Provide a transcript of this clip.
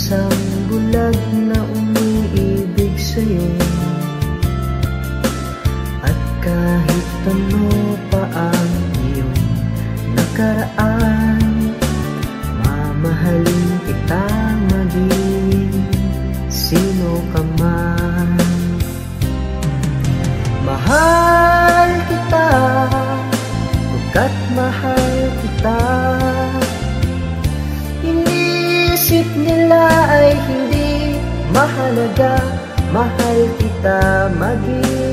isang bulag na umiibig sa'yo. At kahit ano pa ang iyong nakaraan, mamahalin kita maging sino ka man. Mahal kita, pagkat mahal kita. Iniisip nila ay hindi mahalaga, mahal kita maging